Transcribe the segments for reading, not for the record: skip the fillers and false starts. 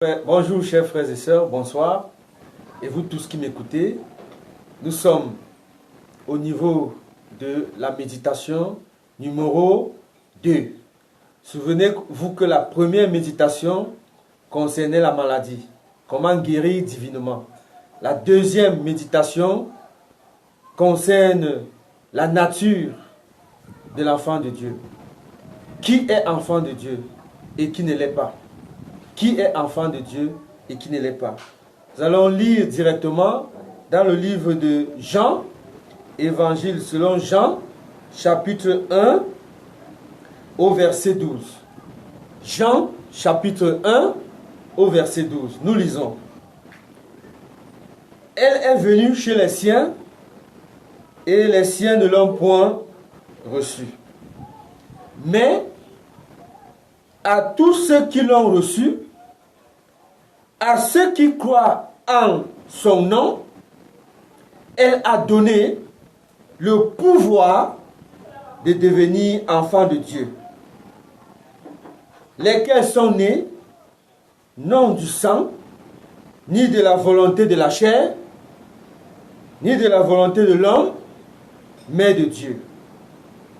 Bonjour chers frères et sœurs, bonsoir. Et vous tous qui m'écoutez, nous sommes au niveau de la méditation numéro 2. Souvenez-vous que la première méditation concernait la maladie, comment guérir divinement. La deuxième méditation concerne la nature de l'enfant de Dieu. Qui est enfant de Dieu et qui ne l'est pas? Qui est enfant de Dieu et qui ne l'est pas? Nous allons lire directement dans le livre de Jean, Évangile selon Jean, chapitre 1, au verset 12. Jean, chapitre 1, au verset 12. Nous lisons. Elle est venue chez les siens, et les siens ne l'ont point reçue. Mais à tous ceux qui l'ont reçu, à ceux qui croient en son nom, elle a donné le pouvoir de devenir enfants de Dieu, lesquels sont nés non du sang, ni de la volonté de la chair, ni de la volonté de l'homme, mais de Dieu.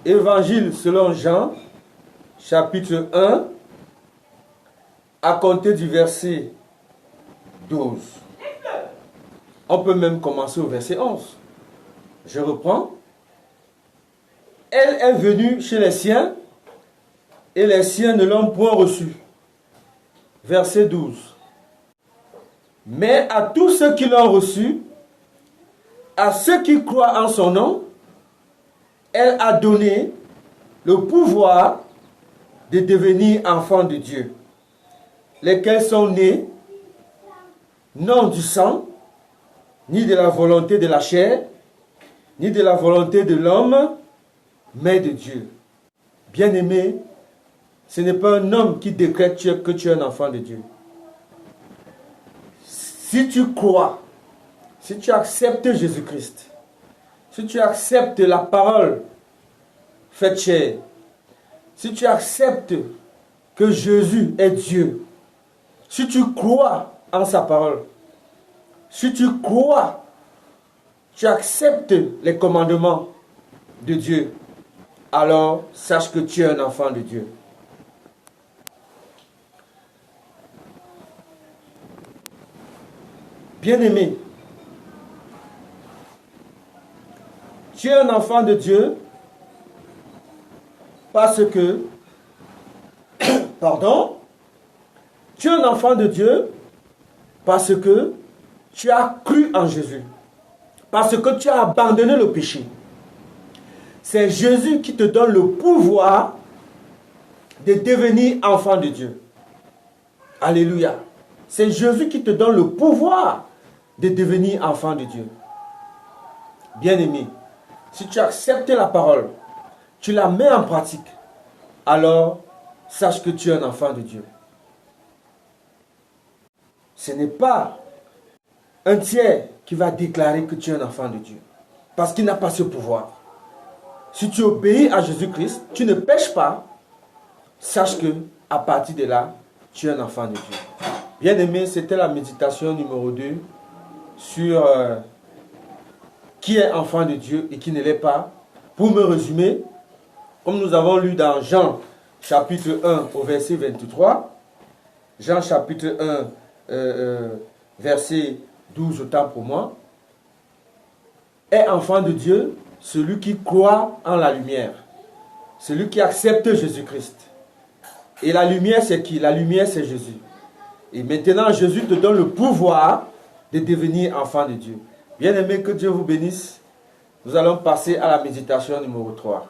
Évangile selon Jean, chapitre 1, à compter du verset 12. On peut même commencer au verset 11. Je reprends. Elle est venue chez les siens, et les siens ne l'ont point reçue. Verset 12. Mais à tous ceux qui l'ont reçue, à ceux qui croient en son nom, elle a donné le pouvoir de devenir enfants de Dieu, lesquels sont nés non du sang, ni de la volonté de la chair, ni de la volonté de l'homme, mais de Dieu. Bien-aimé, ce n'est pas un homme qui décrète que tu es un enfant de Dieu. Si tu crois, si tu acceptes Jésus-Christ, si tu acceptes la parole faite chair, si tu acceptes que Jésus est Dieu, si tu crois en sa parole, si tu crois, tu acceptes les commandements de Dieu, alors sache que tu es un enfant de Dieu. Bien-aimé, tu es un enfant de Dieu parce que, tu es un enfant de Dieu parce que tu as cru en Jésus, parce que tu as abandonné le péché. C'est Jésus qui te donne le pouvoir de devenir enfant de Dieu. Alléluia. C'est Jésus qui te donne le pouvoir de devenir enfant de Dieu. Bien-aimé, si tu acceptes la parole, tu la mets en pratique, alors sache que tu es un enfant de Dieu. Ce n'est pas un tiers qui va déclarer que tu es un enfant de Dieu, parce qu'il n'a pas ce pouvoir. Si tu obéis à Jésus-Christ, tu ne pèches pas, sache que à partir de là, tu es un enfant de Dieu. Bien-aimé, c'était la méditation numéro 2 sur qui est enfant de Dieu et qui ne l'est pas. Pour me résumer, comme nous avons lu dans Jean chapitre 1 au verset 23, Jean chapitre 1 verset 12 autant pour moi, est enfant de Dieu celui qui croit en la lumière, celui qui accepte Jésus-Christ. Et la lumière c'est qui? La lumière c'est Jésus. Et maintenant Jésus te donne le pouvoir de devenir enfant de Dieu. Bien-aimé, que Dieu vous bénisse. Nous allons passer à la méditation numéro 3.